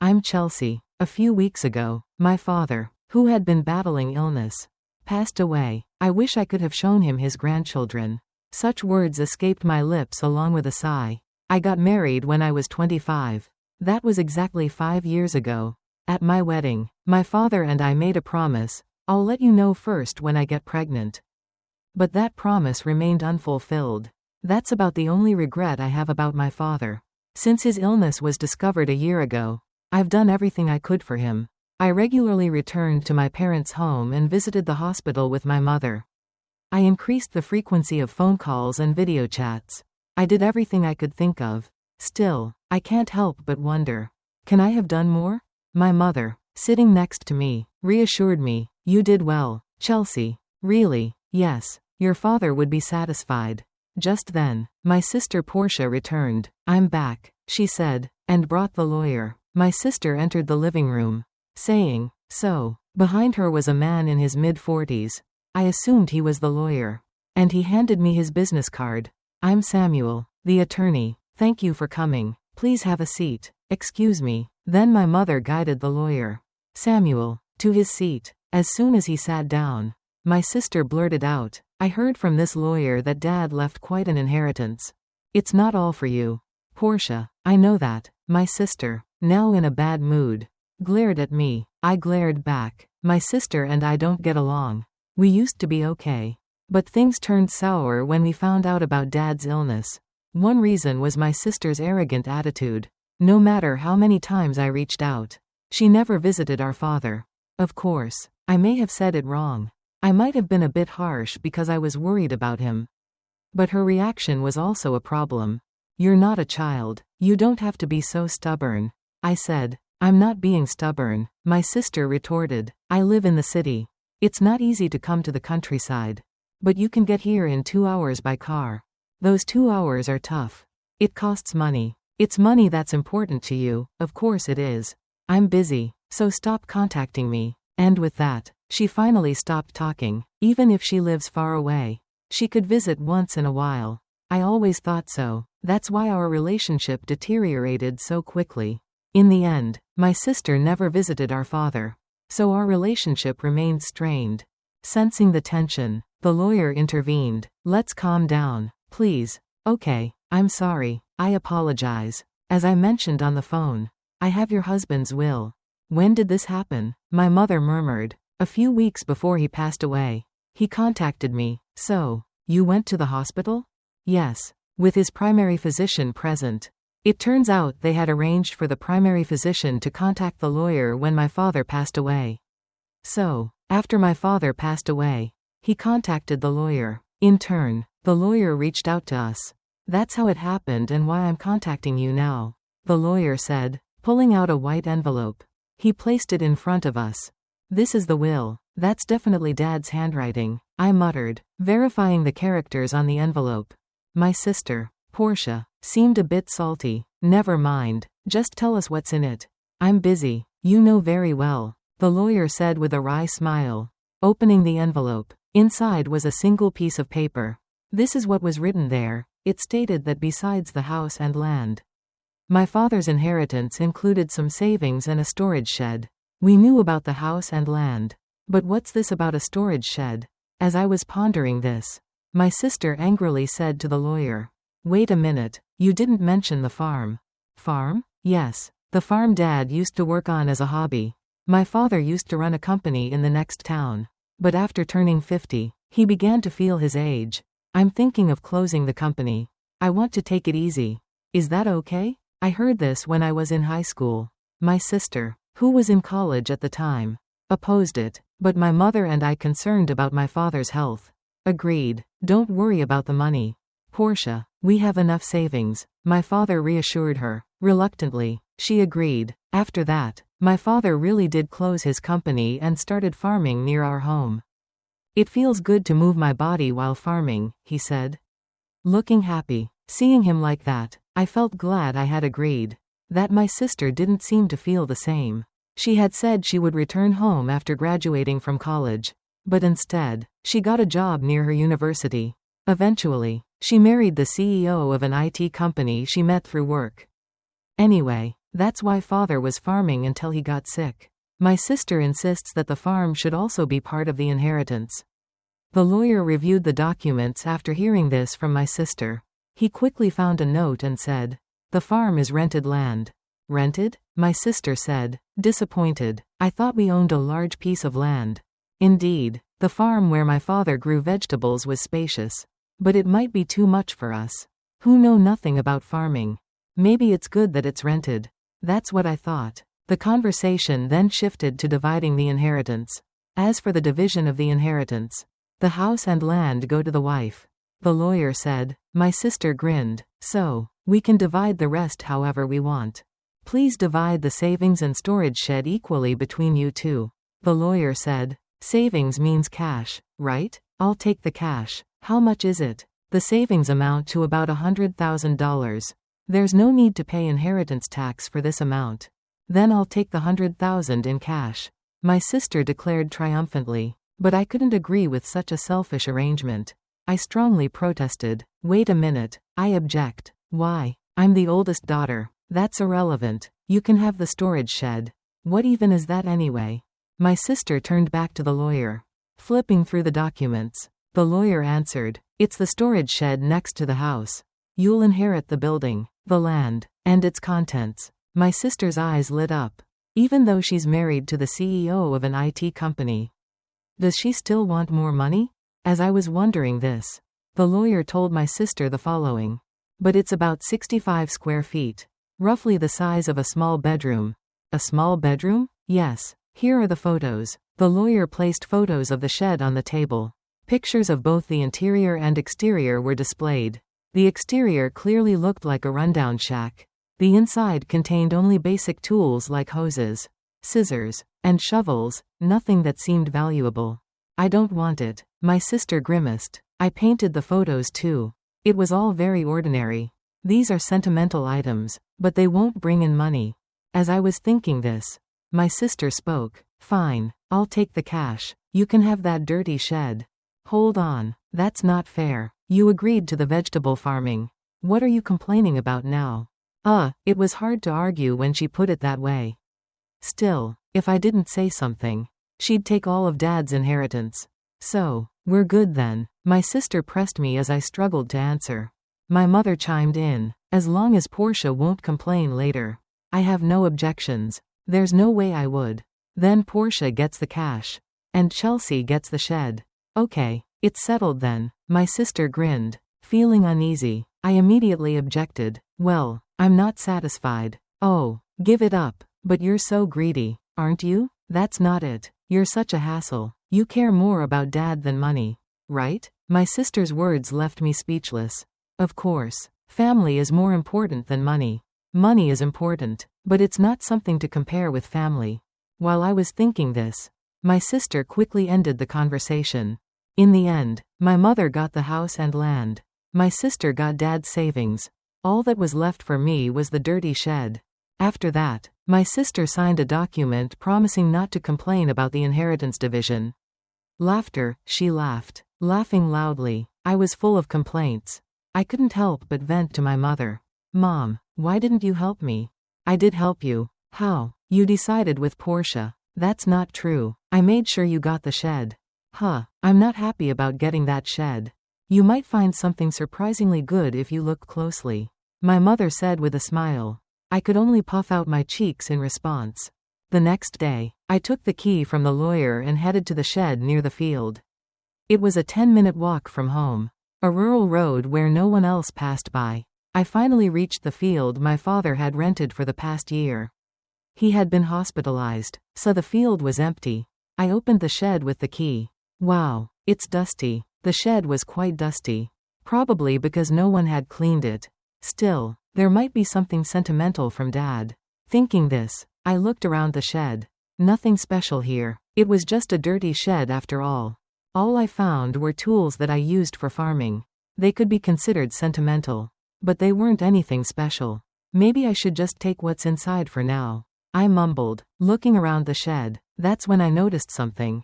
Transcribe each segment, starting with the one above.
I'm Chelsea. A few weeks ago, my father, who had been battling illness, passed away. I wish I could have shown him his grandchildren. Such words escaped my lips along with a sigh. I got married when I was 25. That was exactly 5 years ago. At my wedding, my father and I made a promise: I'll let you know first when I get pregnant. But that promise remained unfulfilled. That's about the only regret I have about my father. Since his illness was discovered a year ago, I've done everything I could for him. I regularly returned to my parents' home and visited the hospital with my mother. I increased the frequency of phone calls and video chats. I did everything I could think of. Still, I can't help but wonder, can I have done more? My mother, sitting next to me, reassured me. You did well, Chelsea. Really? Yes. Your father would be satisfied. Just then, my sister Portia returned. I'm back, she said, and brought the lawyer. My sister entered the living room, saying, "So." Behind her was a man in his mid-40s. I assumed he was the lawyer, and he handed me his business card. I'm Samuel, the attorney. Thank you for coming. Please have a seat. Excuse me. Then my mother guided the lawyer, Samuel, to his seat. As soon as he sat down, my sister blurted out, I heard from this lawyer that Dad left quite an inheritance. It's not all for you. Portia, I know that. My sister, now in a bad mood, glared at me. I glared back. My sister and I don't get along. We used to be okay. But things turned sour when we found out about Dad's illness. One reason was my sister's arrogant attitude. No matter how many times I reached out, she never visited our father. Of course, I may have said it wrong. I might have been a bit harsh because I was worried about him. But her reaction was also a problem. You're not a child. You don't have to be so stubborn. I said, I'm not being stubborn, my sister retorted. I live in the city. It's not easy to come to the countryside. But you can get here in 2 hours by car. Those 2 hours are tough. It costs money. It's money that's important to you, of course it is. I'm busy, so stop contacting me. And with that, she finally stopped talking. Even if she lives far away, she could visit once in a while. I always thought so. That's why our relationship deteriorated so quickly. In the end, my sister never visited our father, so our relationship remained strained. Sensing the tension, the lawyer intervened. Let's calm down, please. Okay, I'm sorry. I apologize. As I mentioned on the phone, I have your husband's will. When did this happen? My mother murmured. A few weeks before he passed away. He contacted me. So, you went to the hospital? Yes, with his primary physician present. It turns out they had arranged for the primary physician to contact the lawyer when my father passed away. So, after my father passed away, he contacted the lawyer. In turn, the lawyer reached out to us. That's how it happened and why I'm contacting you now, the lawyer said, pulling out a white envelope. He placed it in front of us. This is the will. That's definitely Dad's handwriting, I muttered, verifying the characters on the envelope. My sister, Portia, seemed a bit salty. Never mind, just tell us what's in it. I'm busy. You know very well, the lawyer said with a wry smile. Opening the envelope, inside was a single piece of paper. This is what was written there. It stated that besides the house and land, my father's inheritance included some savings and a storage shed. We knew about the house and land. But what's this about a storage shed? As I was pondering this, my sister angrily said to the lawyer, Wait a minute, you didn't mention the farm. Farm? Yes, the farm Dad used to work on as a hobby. My father used to run a company in the next town. But after turning 50, he began to feel his age. I'm thinking of closing the company. I want to take it easy. Is that okay? I heard this when I was in high school. My sister, who was in college at the time, opposed it, but my mother and I, concerned about my father's health, agreed. Don't worry about the money, Portia. We have enough savings, my father reassured her. Reluctantly, she agreed. After that, my father really did close his company and started farming near our home. It feels good to move my body while farming, he said. Looking happy. Seeing him like that, I felt glad I had agreed. That my sister didn't seem to feel the same. She had said she would return home after graduating from college. But instead, she got a job near her university. Eventually, she married the CEO of an IT company she met through work. Anyway, That's why father was farming until he got sick. My sister insists that the farm should also be part of the inheritance. The lawyer reviewed the documents after hearing this from my sister. He quickly found a note and said, "The farm is rented land." Rented? My sister said, disappointed. I thought we owned a large piece of land. Indeed, the farm where my father grew vegetables was spacious. But it might be too much for us, who know nothing about farming. Maybe it's good that it's rented. That's what I thought. The conversation then shifted to dividing the inheritance. As for the division of the inheritance, the house and land go to the wife. The lawyer said. My sister grinned. So, we can divide the rest however we want. Please divide the savings and storage shed equally between you two. The lawyer said. Savings means cash, right? I'll take the cash. How much is it? The savings amount to about $100,000. There's no need to pay inheritance tax for this amount. Then I'll take the $100,000 in cash. My sister declared triumphantly. But I couldn't agree with such a selfish arrangement. I strongly protested. Wait a minute, I object. Why? I'm the oldest daughter. That's irrelevant. You can have the storage shed. What even is that anyway? My sister turned back to the lawyer. Flipping through the documents, the lawyer answered, it's the storage shed next to the house. You'll inherit the building, the land, and its contents. My sister's eyes lit up. Even though she's married to the CEO of an IT company. Does she still want more money? As I was wondering this, the lawyer told my sister the following. But it's about 65 square feet. Roughly the size of a small bedroom. A small bedroom? Yes. Here are the photos. The lawyer placed photos of the shed on the table. Pictures of both the interior and exterior were displayed. The exterior clearly looked like a rundown shack. The inside contained only basic tools like hoses, scissors, and shovels, nothing that seemed valuable. I don't want it. My sister grimaced. I painted the photos too. It was all very ordinary. These are sentimental items, but they won't bring in money. As I was thinking this, my sister spoke. Fine, I'll take the cash. You can have that dirty shed. Hold on, that's not fair. You agreed to the vegetable farming. What are you complaining about now? It was hard to argue when she put it that way. Still, if I didn't say something, she'd take all of Dad's inheritance. So, we're good then. My sister pressed me as I struggled to answer. My mother chimed in. As long as Portia won't complain later. I have no objections. There's no way I would. Then Portia gets the cash. And Chelsea gets the shed. Okay, it's settled then. My sister grinned. Feeling uneasy, I immediately objected. Well, I'm not satisfied. Oh, give it up. But you're so greedy, aren't you? That's not it. You're such a hassle. You care more about Dad than money. Right? My sister's words left me speechless. Of course, family is more important than money. Money is important, but it's not something to compare with family. While I was thinking this, my sister quickly ended the conversation. In the end, my mother got the house and land. My sister got Dad's savings. All that was left for me was the dirty shed. After that, my sister signed a document promising not to complain about the inheritance division. Laughter, she laughed, laughing loudly. I was full of complaints. I couldn't help but vent to my mother. Mom, why didn't you help me? I did help you. How? You decided with Portia. That's not true. I made sure you got the shed. I'm not happy about getting that shed. You might find something surprisingly good if you look closely. My mother said with a smile. I could only puff out my cheeks in response. The next day, I took the key from the lawyer and headed to the shed near the field. It was a 10-minute walk from home. A rural road where no one else passed by. I finally reached the field my father had rented for the past year. He had been hospitalized, so the field was empty. I opened the shed with the key. Wow, it's dusty. The shed was quite dusty. Probably because no one had cleaned it. Still, there might be something sentimental from Dad. Thinking this, I looked around the shed. Nothing special here. It was just a dirty shed after all. All I found were tools that I used for farming. They could be considered sentimental. But they weren't anything special. Maybe I should just take what's inside for now. I mumbled, looking around the shed. That's when I noticed something.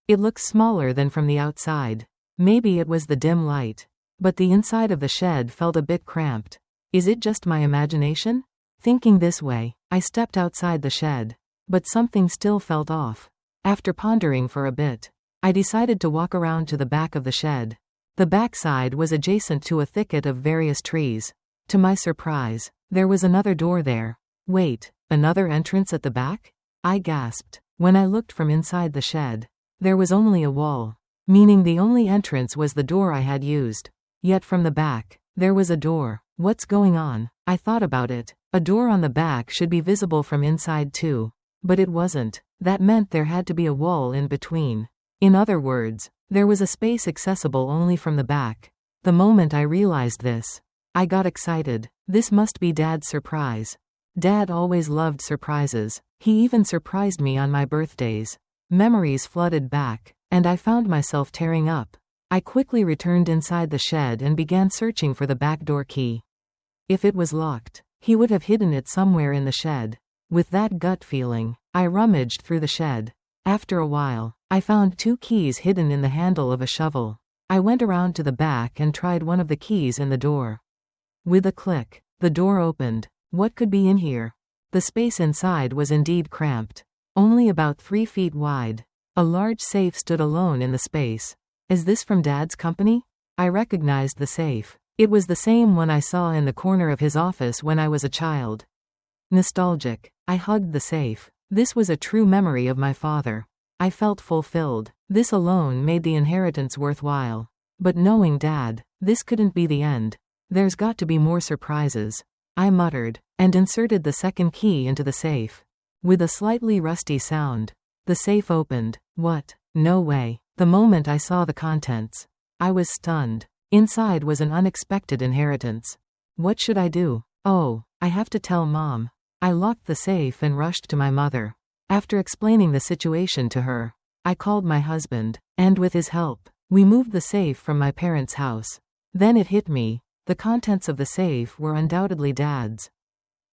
It looks smaller than from the outside. Maybe it was the dim light. But the inside of the shed felt a bit cramped. Is it just my imagination? Thinking this way, I stepped outside the shed. But something still felt off. After pondering for a bit, I decided to walk around to the back of the shed. The backside was adjacent to a thicket of various trees. To my surprise, there was another door there. Wait, another entrance at the back? I gasped. When I looked from inside the shed, there was only a wall, meaning the only entrance was the door I had used. Yet from the back, there was a door. What's going on? I thought about it. A door on the back should be visible from inside too. But it wasn't. That meant there had to be a wall in between. In other words, there was a space accessible only from the back. The moment I realized this, I got excited. This must be Dad's surprise. Dad always loved surprises. He even surprised me on my birthdays. Memories flooded back, and I found myself tearing up. I quickly returned inside the shed and began searching for the back door key. If it was locked, he would have hidden it somewhere in the shed. With that gut feeling, I rummaged through the shed. After a while, I found 2 keys hidden in the handle of a shovel. I went around to the back and tried one of the keys in the door. With a click, the door opened. What could be in here? The space inside was indeed cramped. Only about 3 feet wide. A large safe stood alone in the space. Is this from Dad's company? I recognized the safe. It was the same one I saw in the corner of his office when I was a child. Nostalgic, I hugged the safe. This was a true memory of my father. I felt fulfilled. This alone made the inheritance worthwhile. But knowing Dad, this couldn't be the end. There's got to be more surprises. I muttered, and inserted the second key into the safe. With a slightly rusty sound, the safe opened. What? No way. The moment I saw the contents, I was stunned. Inside was an unexpected inheritance. What should I do? Oh, I have to tell Mom. I locked the safe and rushed to my mother. After explaining the situation to her, I called my husband, and with his help, we moved the safe from my parents' house. Then it hit me. The contents of the safe were undoubtedly Dad's.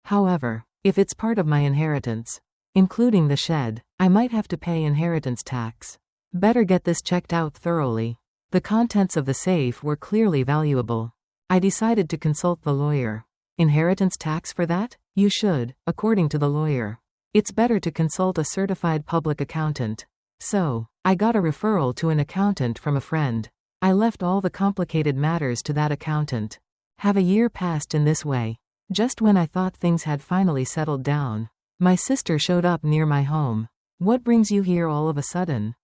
However, if it's part of my inheritance, including the shed, I might have to pay inheritance tax. Better get this checked out thoroughly. The contents of the safe were clearly valuable. I decided to consult the lawyer. Inheritance tax for that? You should, according to the lawyer. It's better to consult a certified public accountant. So, I got a referral to an accountant from a friend. I left all the complicated matters to that accountant. Have a year passed in this way. Just when I thought things had finally settled down, my sister showed up near my home. What brings you here all of a sudden?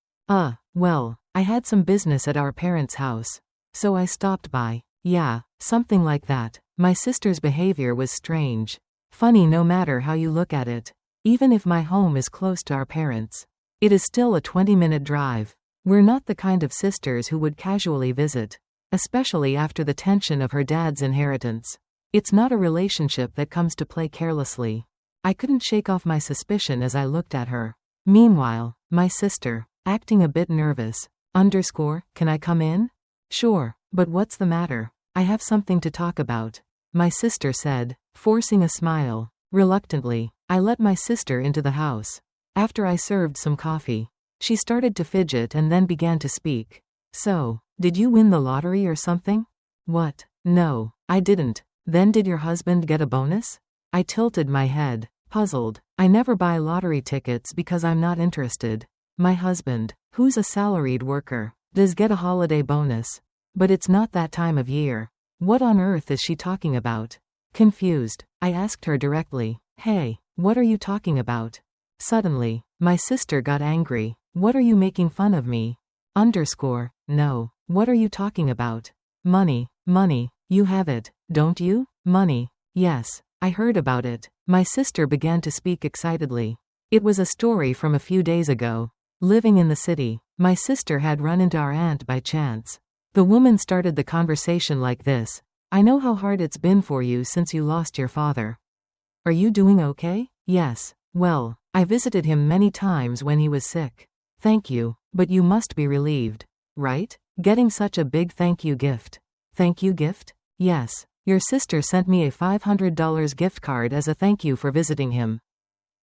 Well, I had some business at our parents' house. So I stopped by. Yeah, something like that. My sister's behavior was strange. Funny no matter how you look at it. Even if my home is close to our parents, it is still a 20-minute drive. We're not the kind of sisters who would casually visit, especially after the tension of her dad's inheritance. It's not a relationship that comes to play carelessly. I couldn't shake off my suspicion as I looked at her. Meanwhile, my sister, acting a bit nervous. Can I come in? Sure, but what's the matter? I have something to talk about, my sister said, forcing a smile. Reluctantly, I let my sister into the house. After I served some coffee, she started to fidget and then began to speak. So, did you win the lottery or something? What? No, I didn't. Then did your husband get a bonus? I tilted my head, puzzled. I never buy lottery tickets because I'm not interested. My husband, who's a salaried worker, does get a holiday bonus. But it's not that time of year. What on earth is she talking about? Confused, I asked her directly. Hey, what are you talking about? Suddenly, my sister got angry. What are you making fun of me? No. What are you talking about? Money, you have it, don't you? Money. Yes, I heard about it. My sister began to speak excitedly. It was a story from a few days ago. Living in the city, my sister had run into our aunt by chance. The woman started the conversation like this. I know how hard it's been for you since you lost your father. Are you doing okay? Yes. Well, I visited him many times when he was sick. Thank you, but you must be relieved, right? Getting such a big thank you gift. Thank you gift? Yes. Your sister sent me a $500 gift card as a thank you for visiting him.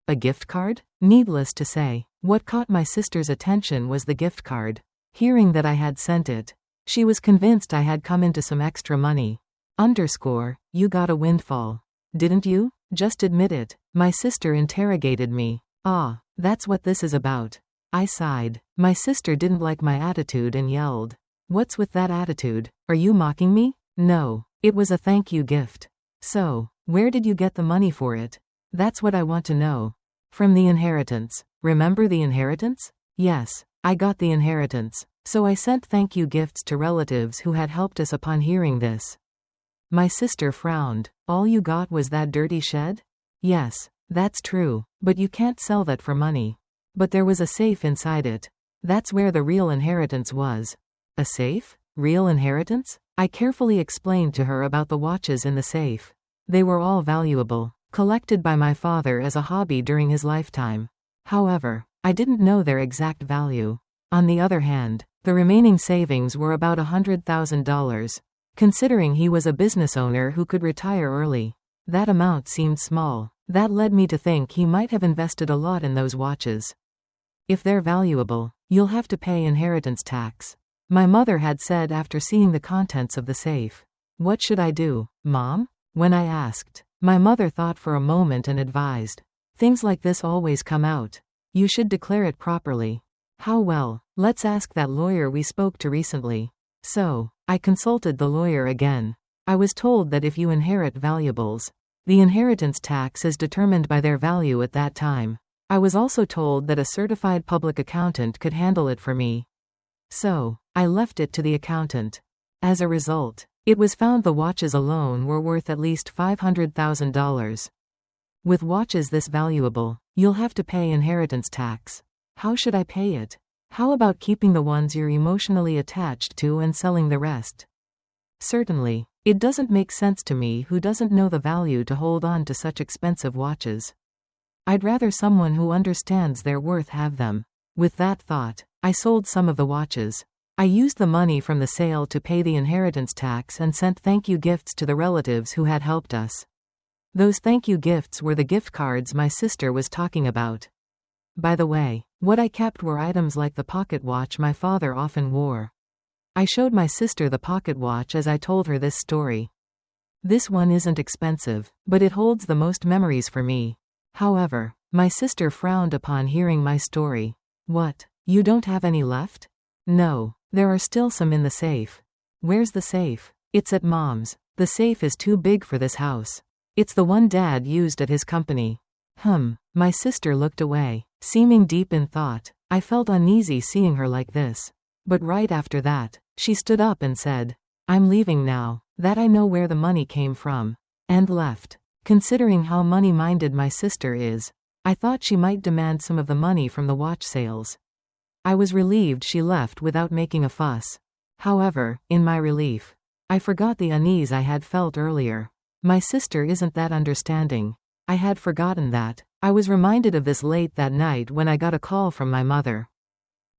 A gift card? Needless to say, what caught my sister's attention was the gift card. Hearing that I had sent it, she was convinced I had come into some extra money. You got a windfall. Didn't you? Just admit it. My sister interrogated me. Ah, that's what this is about. I sighed. My sister didn't like my attitude and yelled. What's with that attitude? Are you mocking me? No. It was a thank you gift. So, where did you get the money for it? That's what I want to know. From the inheritance. Remember the inheritance? Yes, I got the inheritance. So I sent thank you gifts to relatives who had helped us upon hearing this. My sister frowned. All you got was that dirty shed? Yes, that's true, but you can't sell that for money. But there was a safe inside it. That's where the real inheritance was. A safe? Real inheritance? I carefully explained to her about the watches in the safe. They were all valuable, collected by my father as a hobby during his lifetime. However, I didn't know their exact value. On the other hand, the remaining savings were about $100,000. Considering he was a business owner who could retire early, that amount seemed small. That led me to think he might have invested a lot in those watches. If they're valuable, you'll have to pay inheritance tax, my mother had said after seeing the contents of the safe. What should I do, Mom? When I asked, my mother thought for a moment and advised. Things like this always come out. You should declare it properly. How well? Let's ask that lawyer we spoke to recently. So, I consulted the lawyer again. I was told that if you inherit valuables, the inheritance tax is determined by their value at that time. I was also told that a certified public accountant could handle it for me. So, I left it to the accountant. As a result, it was found the watches alone were worth at least $500,000. With watches this valuable, you'll have to pay inheritance tax. How should I pay it? How about keeping the ones you're emotionally attached to and selling the rest? Certainly, it doesn't make sense to me who doesn't know the value to hold on to such expensive watches. I'd rather someone who understands their worth have them. With that thought, I sold some of the watches. I used the money from the sale to pay the inheritance tax and sent thank you gifts to the relatives who had helped us. Those thank you gifts were the gift cards my sister was talking about. By the way, what I kept were items like the pocket watch my father often wore. I showed my sister the pocket watch as I told her this story. This one isn't expensive, but it holds the most memories for me. However, my sister frowned upon hearing my story. What? You don't have any left? No, there are still some in the safe. Where's the safe? It's at Mom's. The safe is too big for this house. It's the one Dad used at his company. My sister looked away, seeming deep in thought. I felt uneasy seeing her like this. But right after that, she stood up and said, I'm leaving now, that I know where the money came from. And left. Considering how money-minded my sister is, I thought she might demand some of the money from the watch sales. I was relieved she left without making a fuss. However, in my relief, I forgot the unease I had felt earlier. My sister isn't that understanding. I had forgotten that. I was reminded of this late that night when I got a call from my mother.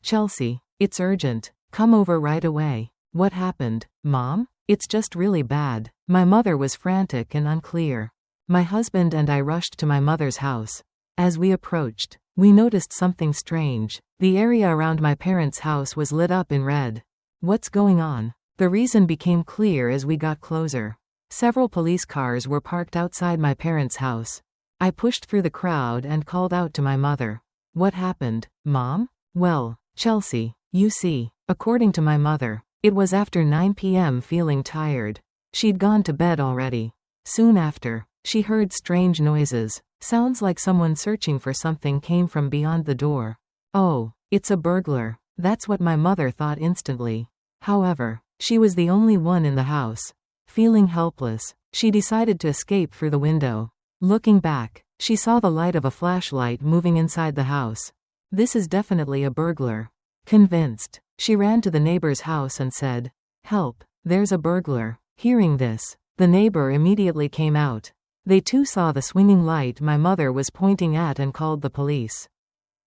Chelsea, it's urgent. Come over right away. What happened, Mom? It's just really bad. My mother was frantic and unclear. My husband and I rushed to my mother's house. As we approached, we noticed something strange. The area around my parents' house was lit up in red. What's going on? The reason became clear as we got closer. Several police cars were parked outside my parents' house. I pushed through the crowd and called out to my mother. What happened, Mom? Well, Chelsea, you see, according to my mother, it was after 9 p.m. feeling tired. She'd gone to bed already. Soon after, she heard strange noises. Sounds like someone searching for something came from beyond the door. Oh, it's a burglar. That's what my mother thought instantly. However, she was the only one in the house. Feeling helpless, she decided to escape through the window. Looking back, she saw the light of a flashlight moving inside the house. This is definitely a burglar. Convinced, she ran to the neighbor's house and said, Help, there's a burglar. Hearing this, the neighbor immediately came out. They too saw the swinging light my mother was pointing at and called the police,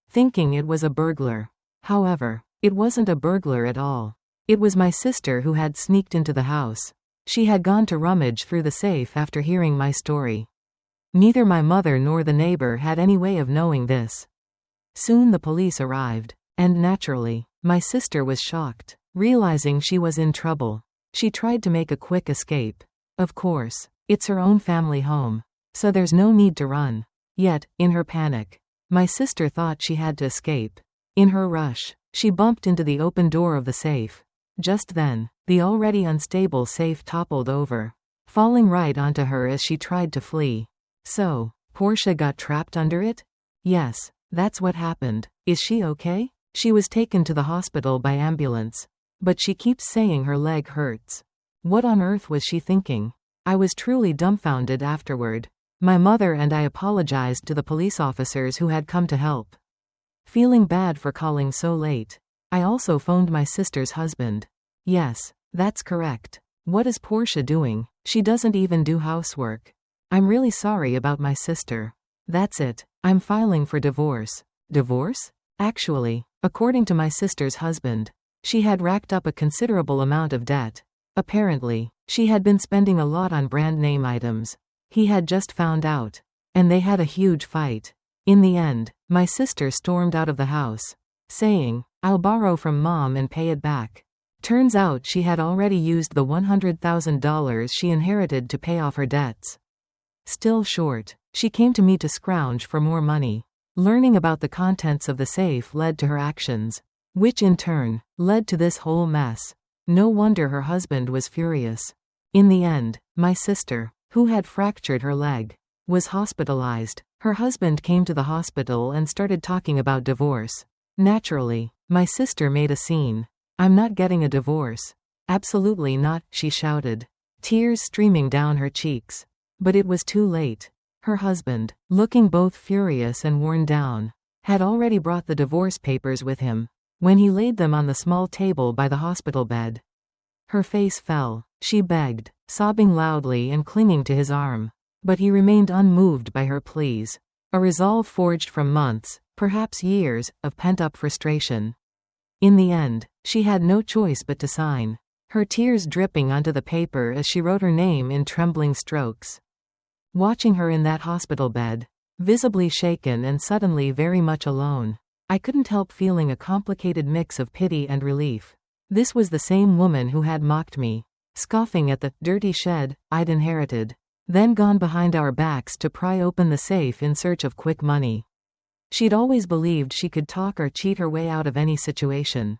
thinking it was a burglar. However, it wasn't a burglar at all. It was my sister who had sneaked into the house. She had gone to rummage through the safe after hearing my story. Neither my mother nor the neighbor had any way of knowing this. Soon the police arrived, and naturally, my sister was shocked. Realizing she was in trouble, she tried to make a quick escape. Of course, it's her own family home. so there's no need to run. Yet, in her panic, my sister thought she had to escape. In her rush, she bumped into the open door of the safe. Just then, the already unstable safe toppled over, falling right onto her as she tried to flee. So, Portia got trapped under it? Yes, that's what happened. Is she okay? She was taken to the hospital by ambulance. But she keeps saying her leg hurts. What on earth was she thinking? I was truly dumbfounded afterward. My mother and I apologized to the police officers who had come to help. Feeling bad for calling so late, I also phoned my sister's husband. Yes, that's correct. What is Portia doing? She doesn't even do housework. I'm really sorry about my sister. That's it. I'm filing for divorce. Divorce? Actually, according to my sister's husband, she had racked up a considerable amount of debt. Apparently, she had been spending a lot on brand name items. He had just found out, and they had a huge fight. In the end, my sister stormed out of the house, saying, "I'll borrow from Mom and pay it back." Turns out she had already used the $100,000 she inherited to pay off her debts. Still short, she came to me to scrounge for more money. Learning about the contents of the safe led to her actions, which in turn led to this whole mess. No wonder her husband was furious. In the end, my sister, who had fractured her leg, was hospitalized. Her husband came to the hospital and started talking about divorce. Naturally, my sister made a scene. "I'm not getting a divorce." "Absolutely not," she shouted, tears streaming down her cheeks. But it was too late. Her husband, looking both furious and worn down, had already brought the divorce papers with him. When he laid them on the small table by the hospital bed, her face fell. She begged, sobbing loudly and clinging to his arm. But he remained unmoved by her pleas. A resolve forged from months, perhaps years, of pent-up frustration. In the end, she had no choice but to sign, her tears dripping onto the paper as she wrote her name in trembling strokes. Watching her in that hospital bed, visibly shaken and suddenly very much alone, I couldn't help feeling a complicated mix of pity and relief. This was the same woman who had mocked me, scoffing at the dirty shed I'd inherited, then gone behind our backs to pry open the safe in search of quick money. She'd always believed she could talk or cheat her way out of any situation.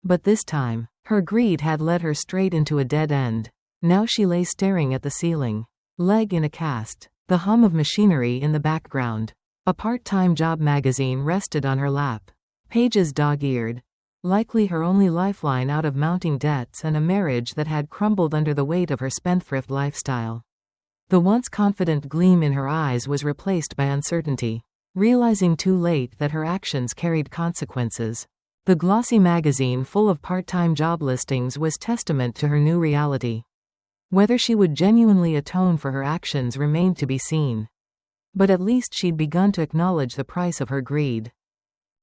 But this time, her greed had led her straight into a dead end. Now she lay staring at the ceiling, leg in a cast, the hum of machinery in the background. A part-time job magazine rested on her lap, pages dog-eared, likely her only lifeline out of mounting debts and a marriage that had crumbled under the weight of her spendthrift lifestyle. The once confident gleam in her eyes was replaced by uncertainty, realizing too late that her actions carried consequences. The glossy magazine full of part-time job listings was testament to her new reality. Whether she would genuinely atone for her actions remained to be seen. But at least she'd begun to acknowledge the price of her greed.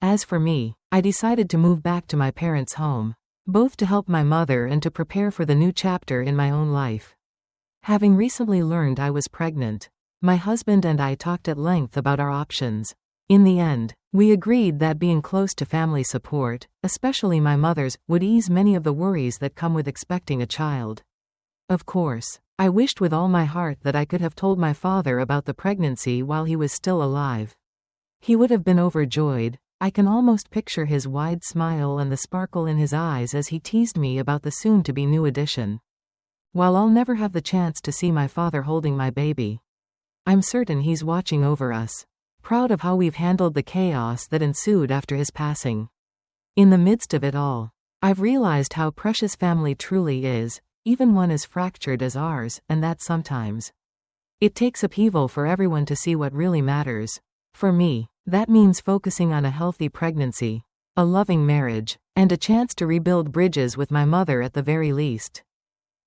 As for me, I decided to move back to my parents' home, both to help my mother and to prepare for the new chapter in my own life. Having recently learned I was pregnant, my husband and I talked at length about our options. In the end, we agreed that being close to family support, especially my mother's, would ease many of the worries that come with expecting a child. Of course, I wished with all my heart that I could have told my father about the pregnancy while he was still alive. He would have been overjoyed. I can almost picture his wide smile and the sparkle in his eyes as he teased me about the soon-to-be new addition. While I'll never have the chance to see my father holding my baby, I'm certain he's watching over us, proud of how we've handled the chaos that ensued after his passing. In the midst of it all, I've realized how precious family truly is, even one as fractured as ours, and that sometimes it takes upheaval for everyone to see what really matters. For me, that means focusing on a healthy pregnancy, a loving marriage, and a chance to rebuild bridges with my mother at the very least.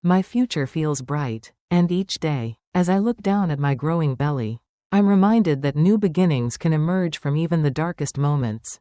My future feels bright, and each day, as I look down at my growing belly, I'm reminded that new beginnings can emerge from even the darkest moments.